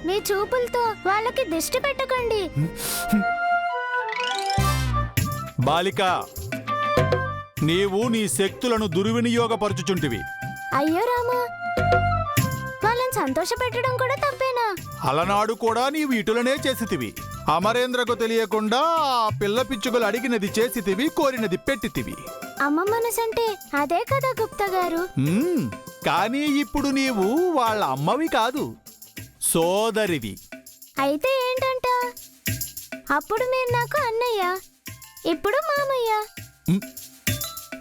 మీ చూపులతో వాళ్ళకి దిష్టి పెట్టకండి. బాలిక, నీవు నీ శక్తులను దుర్వినియోగపరచుచుంటివి. అయ్యో రామా, వాళ్ళని సంతోష పెట్టడం కూడా తప్పేనా? అలనాడు కూడా నీవు ఇటులనే చేసితివి. అమరేంద్రకు తెలియకుండా ఆ పిల్ల పిచ్చుకలు అడిగినది చేసితివి, కోరినది పెట్టితివి. అమ్మ మనసంటే అదే కదా గుప్తా గారు. కానీ ఇప్పుడు నీవు వాళ్ళ అమ్మవి కాదు, సోదరివి. అయితే ఏంటంట? అప్పుడు మీరు నాకు అన్నయ్య, ఇప్పుడు మామయ్య.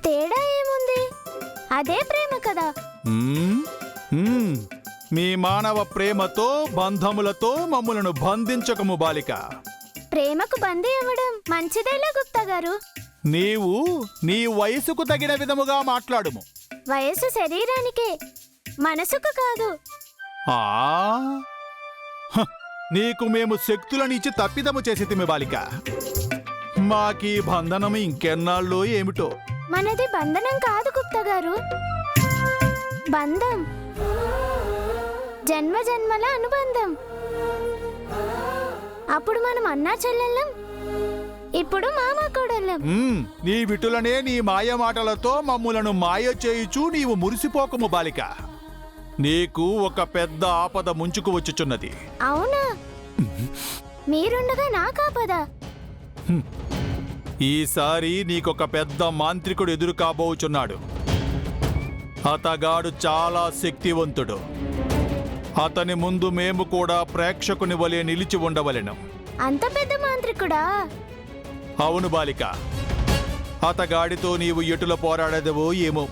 తేడా ఏముంది? అదే ప్రేమ కదా. మీ మానవ ప్రేమతో బంధములతో మమ్ములను బంధించకము బాలిక. ప్రేమకు బందీ ఇవ్వడం మంచిదేలే గుప్తా గారు. నీవు నీ వయసుకు తగిన విధముగా మాట్లాడుము. వయసు శరీరానికే, మనసుకు కాదు. నీకు మేము శక్తులనిచ్చి తప్పిదము చేసితిమి బాలిక. మాకీ బంధనం ఇంకెన్నాళ్ళో ఏమిటో. మనది బంధనం కాదు గుప్తా గారు, బంధం, జన్మ జన్మల అనుబంధం. అప్పుడు మనం అన్నా చెల్లెళ్ళం, ఇప్పుడు మామ కోడళ్ళం. నీ విటులనే నీ మాయ మాటలతో మమ్ములను మాయ చేయుచు నీవు మురిసిపోకము బాలిక. నీకు ఒక పెద్ద ఆపద ముంచుకు వచ్చుచున్నది. అవునా? మీరుండగా నాకాపదా? ఈసారి నీకొక పెద్ద మాంత్రికుడు ఎదురు కాబోచున్నాడు. అతగాడు చాలా శక్తివంతుడు. అతని ముందు మేము కూడా ప్రేక్షకుని వలె నిలిచి ఉండవలెను. అంత పెద్ద మాంత్రికుడా? అవును బాలిక. అతగాడితో నీవు ఎటుల పోరాడేదవో ఏమో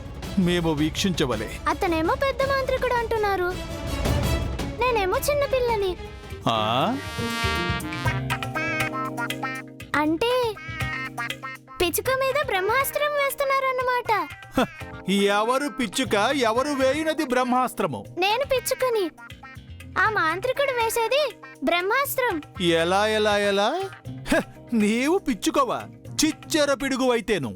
మేము వీక్షించవలే. అతనేమో పెద్ద మాంత్రికుడు అంటున్నారు, నేనేమో చిన్నపిల్లని. అంటే పిచ్చుక మీద బ్రహ్మాస్త్రం వేస్తున్నారన్నమాట. ఎవరు పిచ్చుక, ఎవరు వేయినది బ్రహ్మాస్త్రము? నేను పిచ్చుకని, ఆ మాంత్రికుడు వేసేది బ్రహ్మాస్త్రం. ఎలా ఎలా ఎలా? నీవు పిచ్చుకోవా? చిచ్చెర పిడుగువైతేను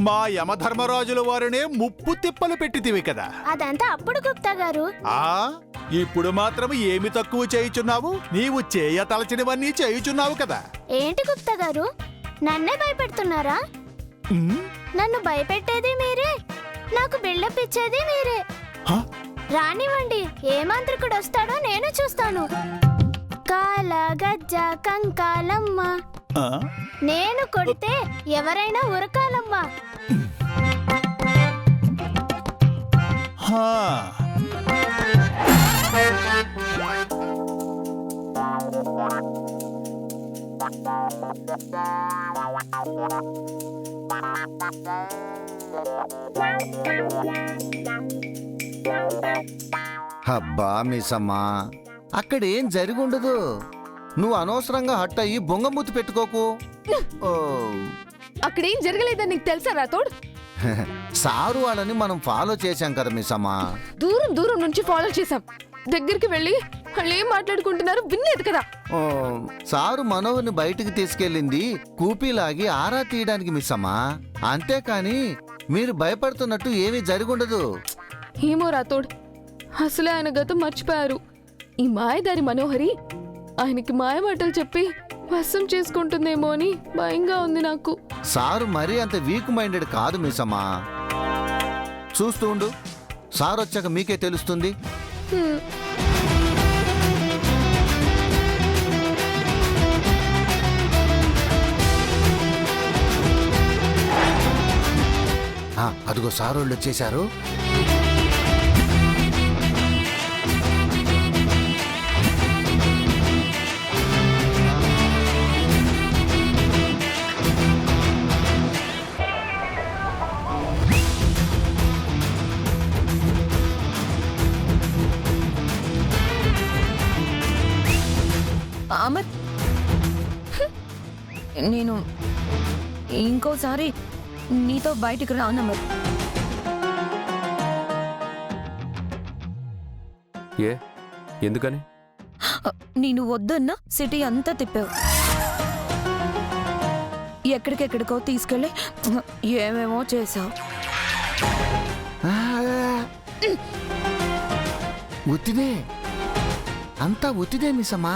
మా యమధర్మరాజుల వారినే ముప్పు తిప్పలు పెట్టితివి కదా. అదంతా అప్పుడు గుప్తా గారు. ఇప్పుడు మాత్రం ఏమి తక్కువ చేయుచున్నావు? నీవు చేయతలచినవన్నీ చేయుచున్నావు కదా. ఏంటి గుప్తా గారు, నన్నే భయపెడుతున్నారా? నన్ను భయపెట్టేది మీరే, నాకు బిల్డప్ ఇచ్చేది మీరే. రానివ్వండి, ఏ మాంత్రికుడు వస్తాడో నేను చూస్తాను. కాల గజ్జ కంకాలమ్మ, నేను కొడితే ఎవరైనా ఉరకాలమ్మా. అబ్బా మిసమ్మా, అక్కడేం జరిగుండదు. నువ్వు అనవసరంగా హట్ అయ్యి బొంగమూతి పెట్టుకోకు. అక్కడేం జరగలేదని నీకు తెలుసా రాతోడ్? సారు వాళ్ళని మనం ఫాలో చేశాం కదా మిసమ్మా. దూరం దూరం నుంచి ఫాలో చేశాం, దగ్గరికి వెళ్ళి వాళ్ళు ఏం మాట్లాడుకుంటున్నారు వినలేదు కదా. సారు మనోహర్ని బయటికి తీసుకెళ్ళింది కూపీలాగి ఆరా తీయడానికి మిస్సమ్మా, అంతేకాని మీరు భయపడుతున్నట్టు ఏమీ జరిగుండదు. ఏమో రాతోడ్, అసలే ఆయన గతం మర్చిపోయారు. ఈ మాయదారి మనోహరి ఆయనకి మాయమాటలు చెప్పి వశం చేసుకుంటుందేమో అని భయంగా ఉంది నాకు. సారు మరీ అంత వీక్ మైండెడ్ కాదు మిస్సమ్మా. చూస్తూ ఉండు, సారు వచ్చాక మీకే తెలుస్తుంది. అదిగో సారోళ్ళు వచ్చేశారు. అమర్, నేను ఇంకోసారి నీతో బయటికి రానమ్మర్. ఎందుకని? నేను వద్దన్నా సిటీ అంతా తిప్పావు, ఎక్కడికెక్కడికో తీసుకెళ్ళి ఏమేమో చేసావు. ఉత్తినే అంతా ఒత్తిదే మిస్సమ్మా.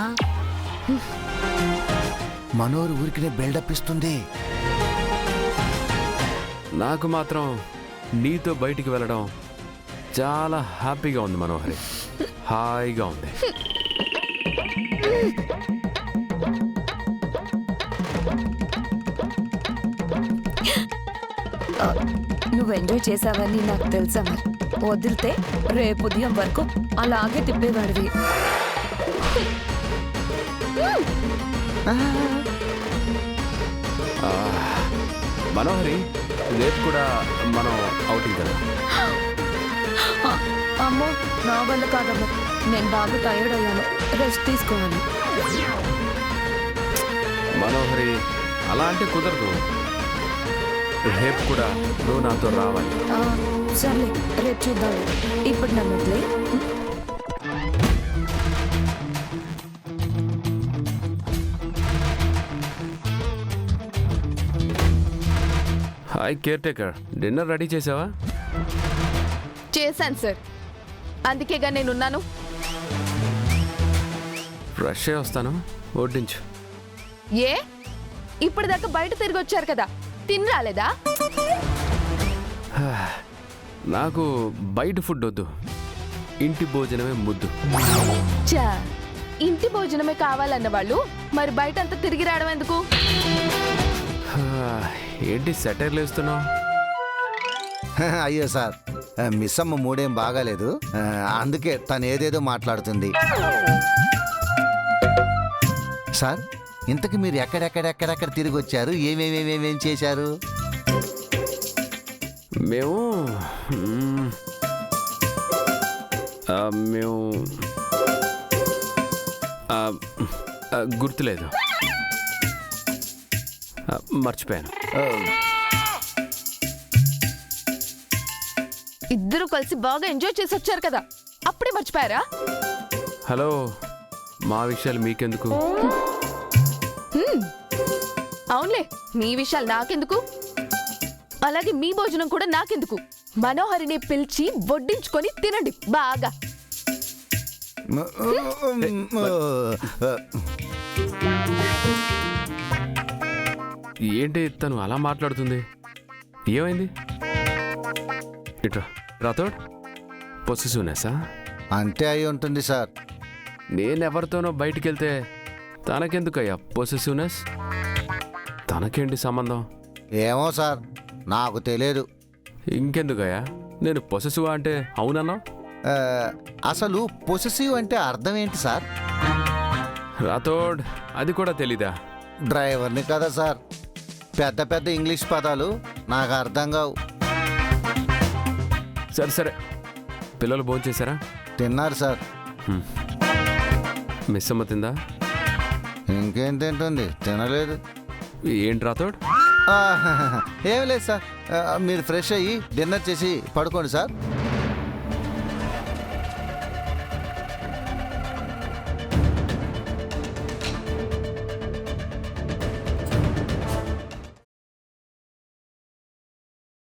మనోరు ఊరికినే బిల్డప్ ఇస్తుంది. నాకు మాత్రం నీతో బయటికి వెళ్ళడం చాలా హ్యాపీగా ఉంది మనోహరి. హాయిగా ఉంది. నువ్వు ఎంజాయ్ చేసావని నాకు తెలుసా మరి. వదిలితే రేపు ఉదయం వరకు అలాగే తిప్పేవాడివి. మనోహరి, రేపు కూడా మనం అవుటింగ్ కదా? అమ్మో, నా వల్ల కాదమ్మా. నేను బాగా టైర్డ్ అయ్యాను, రెస్ట్ తీసుకోవాలి. మనోహరి, అలా అంటే కుదరదు. రేపు కూడా నువ్వు నాతో రావాలి. సర్లే, రేపు చూద్దాం. ఇప్పుడు నన్ను వదిలే. Hi care taker, dinner ready చేసావా? చేశాను సార్, అందుకేగా నేనున్నాను. ఫ్రెష్ అయ్యి వస్తాను, వడ్డించు. ఏ ఇప్పటిదాకా బయట తిరిగి వచ్చారు కదా, తిని రాలేదా? నాకు బయట ఫుడ్ వద్దు, ఇంటి భోజనమే ముద్దు. చా, ఇంటి భోజనమే కావాలన్న వాళ్ళు మరి బయట అంతా తిరిగి రావడం ఎందుకు? ఏంటి సెటైర్లు వేస్తున్నావు? అయ్యో సార్, మిస్సమ్మ మూడేం బాగాలేదు, అందుకే తను ఏదేదో మాట్లాడుతుంది. సార్, ఇంతకు మీరు ఎక్కడెక్కడెక్కడెక్కడ తిరిగి వచ్చారు? ఏమేమేమేమేం చేశారు? మేము మేము గుర్తులేదు, మర్చిపోయాను. ఇద్దరు కలిసి బాగా ఎంజాయ్ చేసి వచ్చారు కదా, అప్పుడే మర్చిపోయారా? హలో, మా విషయాలు మీకెందుకు? అవునులే, మీ విషయాలు నాకెందుకు, అలాగే మీ భోజనం కూడా నాకెందుకు. మనోహరిని పిలిచి వడ్డించుకొని తినండి బాగా. ఏంటి తను అలా మాట్లాడుతుంది? ఏమైంది? ఇట్రా రాథోడ్, పొసెసివ్నెస్సా? అంతే అయి ఉంటుంది సార్. నేనెవరితోనో బయటికి వెళ్తే తనకెందుకయ్యా పొసెసివ్నెస్? తనకేంటి సంబంధం? ఏమో సార్, నాకు తెలియదు. ఇంకెందుకయ్యా? నేను పొసెసివ్ అంటే అవునన్నా? అసలు పొసెసివ్ అంటే అర్థం ఏంటి సార్? రాథోడ్, అది కూడా తెలీదా? డ్రైవర్ని కదా సార్, పెద్ద పెద్ద ఇంగ్లీష్ పదాలు నాకు అర్థం కావు. సరే సరే, పిల్లలు భోంచేశారా? తిన్నారు సార్. మిస్ అమ్మ తిందా? ఇంకేం తింటుంది, తినలేదు. ఏంటి రాథోడ్? ఏం లేదు సార్, మీరు ఫ్రెష్ అయ్యి డిన్నర్ చేసి పడుకోండి సార్.